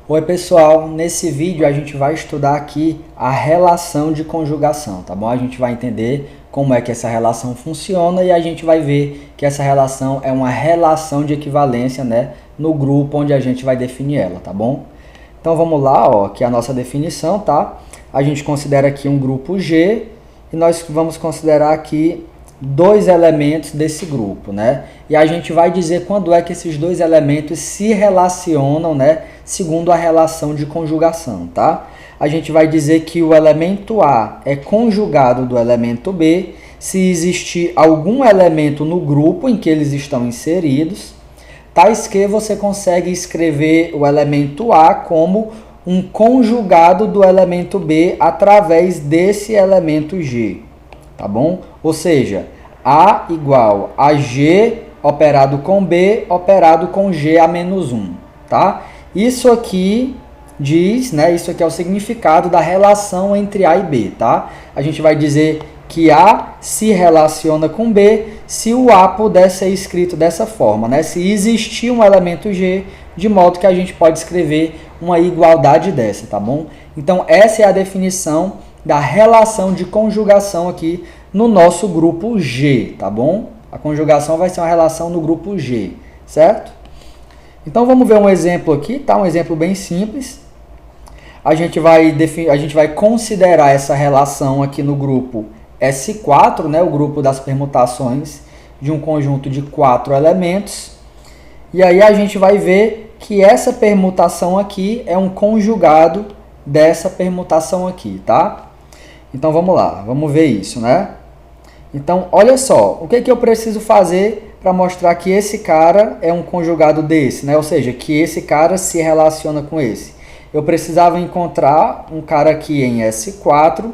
Oi pessoal, nesse vídeo a gente vai estudar aqui a relação de conjugação, tá bom? A gente vai entender como é que essa relação funciona e a gente vai ver que essa relação é uma relação de equivalência, né, no grupo onde a gente vai definir ela, tá bom? Então vamos lá, ó, aqui a nossa definição, tá? A gente considera aqui um grupo G e nós vamos considerar aqui dois elementos desse grupo, né? E a gente vai dizer quando é que esses dois elementos se relacionam, né? Segundo a relação de conjugação, tá? A gente vai dizer que o elemento A é conjugado do elemento B se existir algum elemento no grupo em que eles estão inseridos, tais que você consegue escrever o elemento A como um conjugado do elemento B através desse elemento G, tá bom? Ou seja, A igual a G operado com B operado com G a menos 1, tá? Isso aqui diz, né? Isso aqui é o significado da relação entre A e B, tá? A gente vai dizer que A se relaciona com B se o A puder ser escrito dessa forma, né? Se existir um elemento G, de modo que a gente pode escrever uma igualdade dessa, tá bom? Então, essa é a definição da relação de conjugação aqui no nosso grupo G, tá bom? A conjugação vai ser uma relação no grupo G, certo? Então vamos ver um exemplo aqui, tá? Um exemplo bem simples. A gente vai considerar essa relação aqui no grupo S4, né? O grupo das permutações de um conjunto de 4 elementos. E aí a gente vai ver que essa permutação aqui é um conjugado dessa permutação aqui, tá? Então vamos lá, vamos ver isso, né? Então, olha só, o que eu preciso fazer para mostrar que esse cara é um conjugado desse, né? Ou seja, que esse cara se relaciona com esse. Eu precisava encontrar um cara aqui em S4,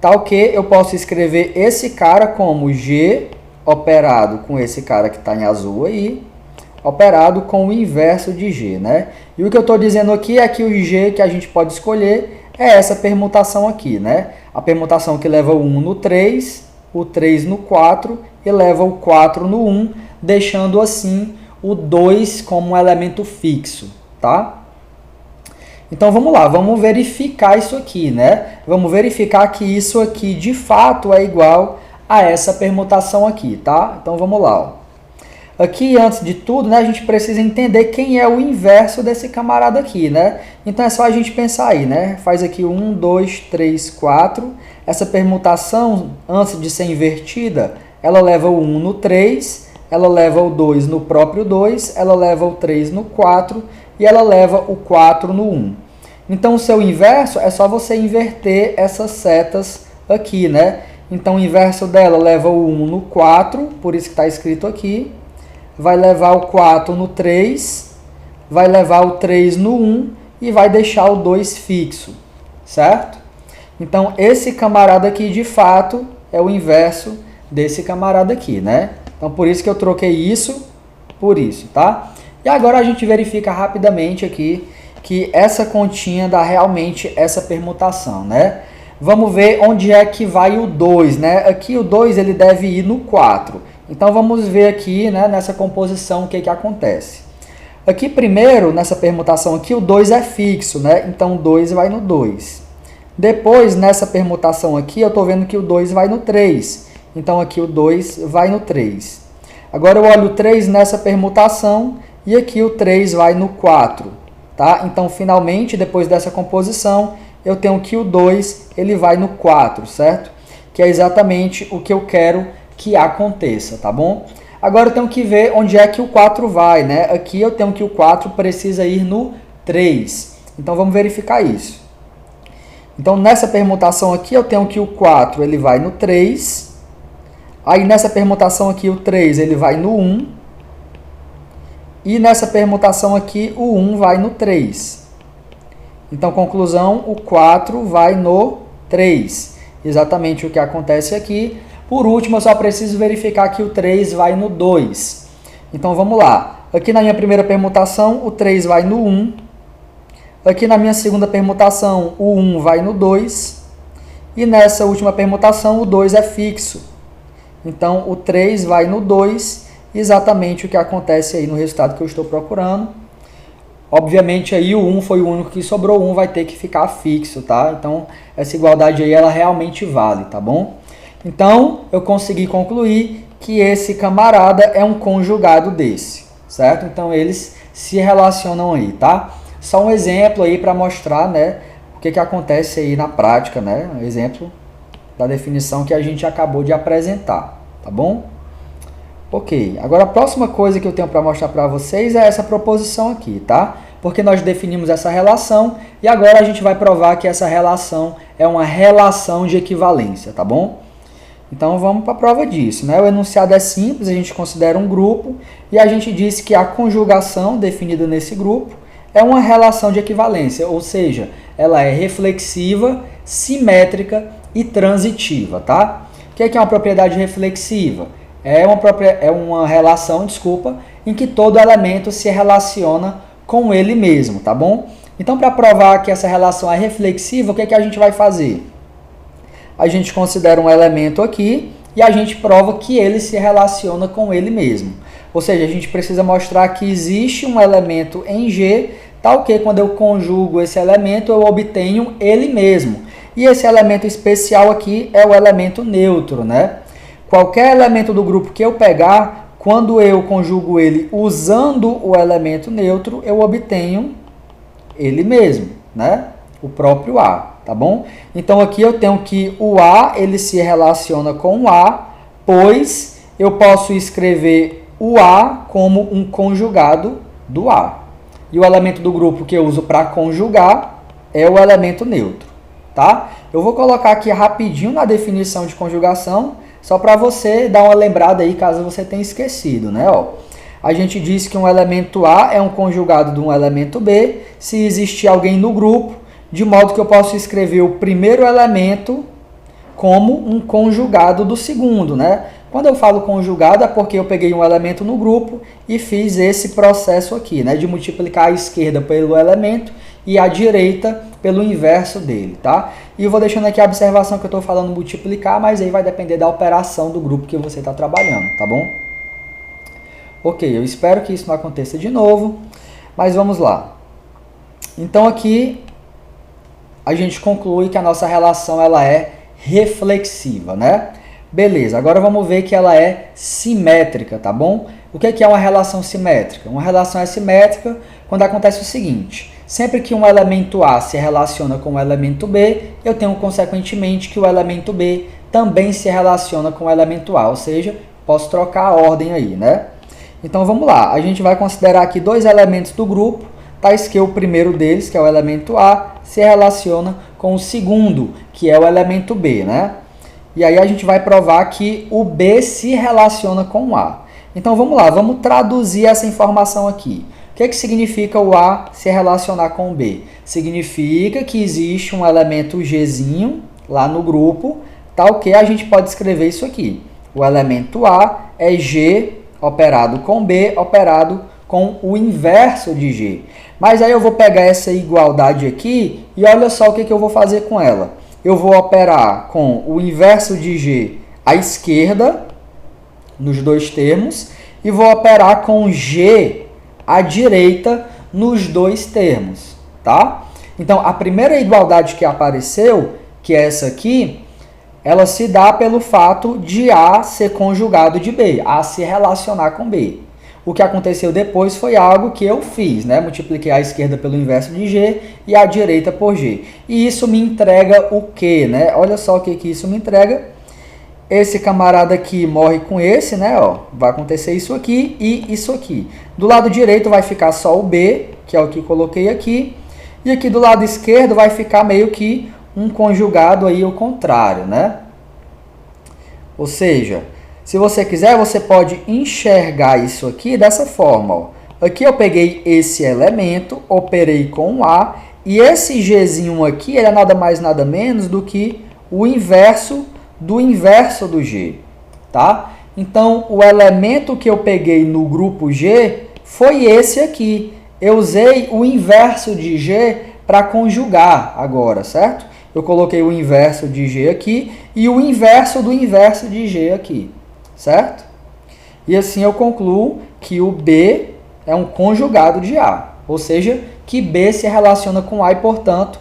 tal que eu posso escrever esse cara como G operado com esse cara que está em azul aí, operado com o inverso de G, né? E o que eu estou dizendo aqui é que o G que a gente pode escolher é essa permutação aqui, né? A permutação que leva o 1 no 3, o 3 no 4 e leva o 4 no 1, deixando assim o 2 como um elemento fixo, tá? Então vamos lá, vamos verificar isso aqui, né? Vamos verificar que isso aqui de fato é igual a essa permutação aqui, tá? Então vamos lá, ó. Aqui, antes de tudo, né, a gente precisa entender quem é o inverso desse camarada aqui, né? Então é só a gente pensar aí, né? Faz aqui 1, 2, 3, 4. Essa permutação, antes de ser invertida, ela leva o 1 no 3, ela leva o 2 no próprio 2, ela leva o 3 no 4 e ela leva o 4 no 1. Então o seu inverso é só você inverter essas setas aqui, né? Então o inverso dela leva o 1 no 4, por isso que está escrito aqui. Vai levar o 4 no 3, vai levar o 3 no 1 e vai deixar o 2 fixo, certo? Então, esse camarada aqui, de fato, é o inverso desse camarada aqui, né? Então, por isso que eu troquei isso por isso, tá? E agora a gente verifica rapidamente aqui que essa continha dá realmente essa permutação, né? Vamos ver onde é que vai o 2, né? Aqui o 2 ele deve ir no 4. Então, vamos ver aqui, né, nessa composição o que acontece. Aqui, primeiro, nessa permutação aqui, o 2 é fixo, né? Então, o 2 vai no 2. Depois, nessa permutação aqui, eu estou vendo que o 2 vai no 3. Então, aqui o 2 vai no 3. Agora, eu olho o 3 nessa permutação e aqui o 3 vai no 4. Tá? Então, finalmente, depois dessa composição, eu tenho que o 2 ele vai no 4, certo? Que é exatamente o que eu quero que aconteça, tá bom? Agora eu tenho que ver onde é que o 4 vai, né? Aqui eu tenho que o 4 precisa ir no 3. Então vamos verificar isso. Então nessa permutação aqui eu tenho que o 4 ele vai no 3. Aí nessa permutação aqui o 3 ele vai no 1. E nessa permutação aqui o 1 vai no 3. Então conclusão, o 4 vai no 3. Exatamente o que acontece aqui. Por último, eu só preciso verificar que o 3 vai no 2. Então, vamos lá. Aqui na minha primeira permutação, o 3 vai no 1. Aqui na minha segunda permutação, o 1 vai no 2. E nessa última permutação, o 2 é fixo. Então, o 3 vai no 2, exatamente o que acontece aí no resultado que eu estou procurando. Obviamente aí o 1 foi o único que sobrou, 1 vai ter que ficar fixo, tá? Então essa igualdade aí ela realmente vale, tá bom? Então eu consegui concluir que esse camarada é um conjugado desse, certo? Então eles se relacionam aí, tá? Só um exemplo aí para mostrar, né, o que acontece aí na prática, né? Um exemplo da definição que a gente acabou de apresentar, tá bom? Ok, agora a próxima coisa que eu tenho para mostrar para vocês é essa proposição aqui, tá? Porque nós definimos essa relação e agora a gente vai provar que essa relação é uma relação de equivalência, tá bom? Então vamos para a prova disso, né? O enunciado é simples, a gente considera um grupo e a gente disse que a conjugação definida nesse grupo é uma relação de equivalência, ou seja, ela é reflexiva, simétrica e transitiva, tá? O que é uma propriedade reflexiva? É uma relação, em que todo elemento se relaciona com ele mesmo, tá bom? Então, para provar que essa relação é reflexiva, o que é que a gente vai fazer? A gente considera um elemento aqui e a gente prova que ele se relaciona com ele mesmo. Ou seja, a gente precisa mostrar que existe um elemento em G, tal que quando eu conjugo esse elemento, eu obtenho ele mesmo. E esse elemento especial aqui é o elemento neutro, né? Qualquer elemento do grupo que eu pegar, quando eu conjugo ele usando o elemento neutro, eu obtenho ele mesmo, né? O próprio A, tá bom? Então aqui eu tenho que o A, ele se relaciona com o A, pois eu posso escrever o A como um conjugado do A. E o elemento do grupo que eu uso para conjugar é o elemento neutro, tá? Eu vou colocar aqui rapidinho na definição de conjugação, só para você dar uma lembrada aí, caso você tenha esquecido, né? Ó, a gente diz que um elemento A é um conjugado de um elemento B, se existir alguém no grupo, de modo que eu posso escrever o primeiro elemento como um conjugado do segundo, né? Quando eu falo conjugado é porque eu peguei um elemento no grupo e fiz esse processo aqui, né? De multiplicar a esquerda pelo elemento e a direita pelo inverso dele, tá? E eu vou deixando aqui a observação que eu estou falando multiplicar, mas aí vai depender da operação do grupo que você está trabalhando, tá bom? Ok, eu espero que isso não aconteça de novo, mas vamos lá. Então aqui a gente conclui que a nossa relação ela é reflexiva, né? Beleza, agora vamos ver que ela é simétrica, tá bom? O que é uma relação simétrica? Uma relação é simétrica quando acontece o seguinte: sempre que um elemento A se relaciona com o elemento B, eu tenho consequentemente que o elemento B também se relaciona com o elemento A, ou seja, posso trocar a ordem aí, né? Então vamos lá, a gente vai considerar aqui dois elementos do grupo, tais que o primeiro deles, que é o elemento A, se relaciona com o segundo, que é o elemento B, né? E aí a gente vai provar que o B se relaciona com o A. Então vamos lá, vamos traduzir essa informação aqui. O que significa o A se relacionar com o B? Significa que existe um elemento Gzinho lá no grupo, tal que a gente pode escrever isso aqui. O elemento A é G operado com B operado com o inverso de G. Mas aí eu vou pegar essa igualdade aqui e olha só o que eu vou fazer com ela. Eu vou operar com o inverso de G à esquerda, nos dois termos, e vou operar com G à direita nos dois termos, tá? Então, a primeira igualdade que apareceu, que é essa aqui, ela se dá pelo fato de A ser conjugado de B, A se relacionar com B. O que aconteceu depois foi algo que eu fiz, né? Multipliquei a esquerda pelo inverso de G e a direita por G. E isso me entrega o quê, né? Olha só o que isso me entrega. Esse camarada aqui morre com esse, né? Ó, vai acontecer isso aqui e isso aqui. Do lado direito vai ficar só o B, que é o que coloquei aqui. E aqui do lado esquerdo vai ficar meio que um conjugado aí ao contrário, né? Ou seja, se você quiser, você pode enxergar isso aqui dessa forma. Ó. Aqui eu peguei esse elemento, operei com o A, e esse Gzinho aqui ele é nada mais nada menos do que o inverso do G. Tá? Então, o elemento que eu peguei no grupo G foi esse aqui. Eu usei o inverso de G para conjugar agora, certo? Eu coloquei o inverso de G aqui e o inverso do inverso de G aqui. Certo? E assim eu concluo que o B é um conjugado de A. Ou seja, que B se relaciona com A e, portanto,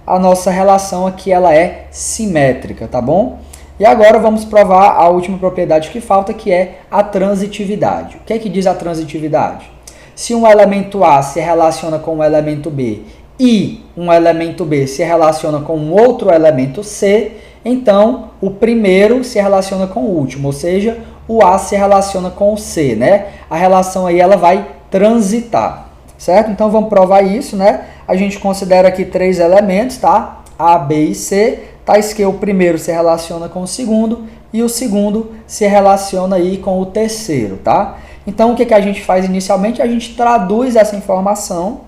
a nossa relação aqui ela é simétrica, tá bom? E agora vamos provar a última propriedade que falta, que é a transitividade. O que é que diz a transitividade? Se um elemento A se relaciona com um elemento B e um elemento B se relaciona com um outro elemento C, então o primeiro se relaciona com o último, ou seja, o A se relaciona com o C, né? A relação aí ela vai transitar, certo? Então vamos provar isso, né? A gente considera aqui 3 elementos, tá? A, B e C, tais que o primeiro se relaciona com o segundo e o segundo se relaciona aí com o terceiro, tá? Então o que a gente faz inicialmente? A gente traduz essa informação,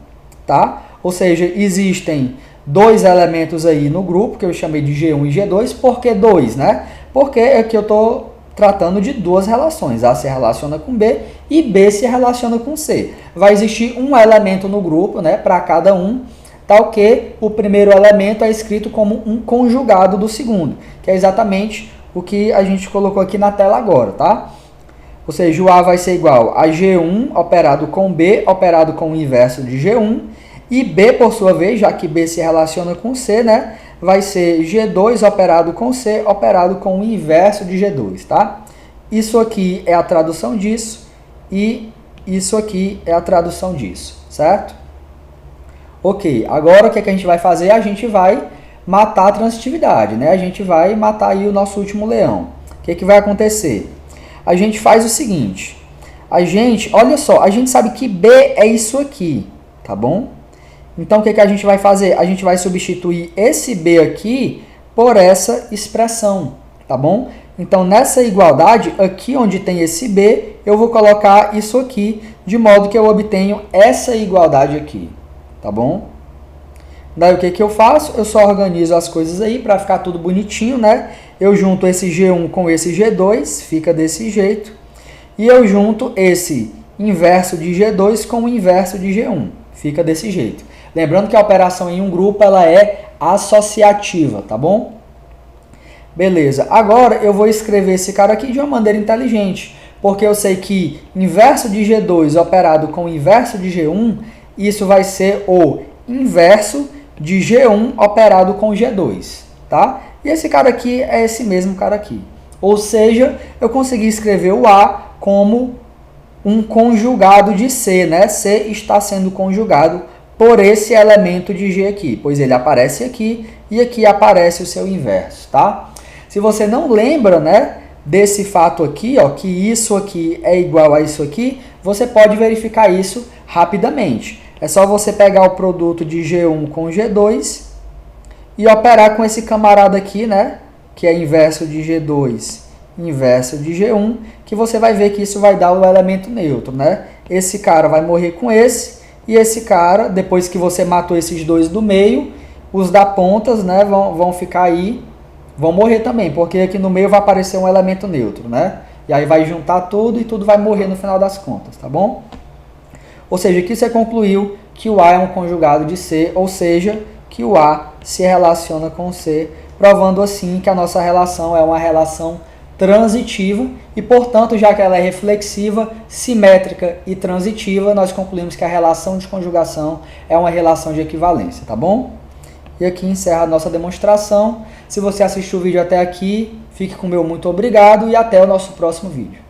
tá? Ou seja, existem 2 elementos aí no grupo, que eu chamei de G1 e G2. Por que 2, né? Porque aqui eu estou tratando de 2 relações. A se relaciona com B e B se relaciona com C. Vai existir um elemento no grupo, né, para cada um, tal que o primeiro elemento é escrito como um conjugado do segundo, que é exatamente o que a gente colocou aqui na tela agora, tá? Ou seja, o A vai ser igual a G1 operado com B, operado com o inverso de G1, e B, por sua vez, já que B se relaciona com C, né, vai ser G2 operado com C, operado com o inverso de G2, tá? Isso aqui é a tradução disso, e isso aqui é a tradução disso, certo? Ok, agora o que a gente vai fazer? A gente vai matar a transitividade, né? A gente vai matar aí o nosso último leão. O que vai acontecer? A gente faz o seguinte, olha só, a gente sabe que B é isso aqui, tá bom? Então, o que a gente vai fazer? A gente vai substituir esse B aqui por essa expressão, tá bom? Então, nessa igualdade, aqui onde tem esse B, eu vou colocar isso aqui, de modo que eu obtenho essa igualdade aqui, tá bom? Daí, o que eu faço? Eu só organizo as coisas aí para ficar tudo bonitinho, né? Eu junto esse G1 com esse G2, fica desse jeito. E eu junto esse inverso de G2 com o inverso de G1, fica desse jeito. Lembrando que a operação em um grupo ela é associativa, tá bom? Beleza. Agora eu vou escrever esse cara aqui de uma maneira inteligente, porque eu sei que inverso de G2 operado com inverso de G1, isso vai ser o inverso de G1 operado com G2, tá? E esse cara aqui é esse mesmo cara aqui. Ou seja, eu consegui escrever o A como um conjugado de C, né? C está sendo conjugado por esse elemento de G aqui, pois ele aparece aqui e aqui aparece o seu inverso, tá? Se você não lembra, né, desse fato aqui, ó, que isso aqui é igual a isso aqui, você pode verificar isso rapidamente. É só você pegar o produto de G1 com G2 e operar com esse camarada aqui, né, que é inverso de G2, inverso de G1, que você vai ver que isso vai dar o elemento neutro, né? Esse cara vai morrer com esse, e esse cara, depois que você matou esses dois do meio, os da pontas, né, vão ficar aí, vão morrer também, porque aqui no meio vai aparecer um elemento neutro, né? E aí vai juntar tudo e tudo vai morrer no final das contas, tá bom? Ou seja, aqui você concluiu que o A é um conjugado de C, ou seja, que o A se relaciona com C, provando assim que a nossa relação é uma relação transitiva e, portanto, já que ela é reflexiva, simétrica e transitiva, nós concluímos que a relação de conjugação é uma relação de equivalência, tá bom? E aqui encerra a nossa demonstração. Se você assistiu o vídeo até aqui, fique com o meu muito obrigado e até o nosso próximo vídeo.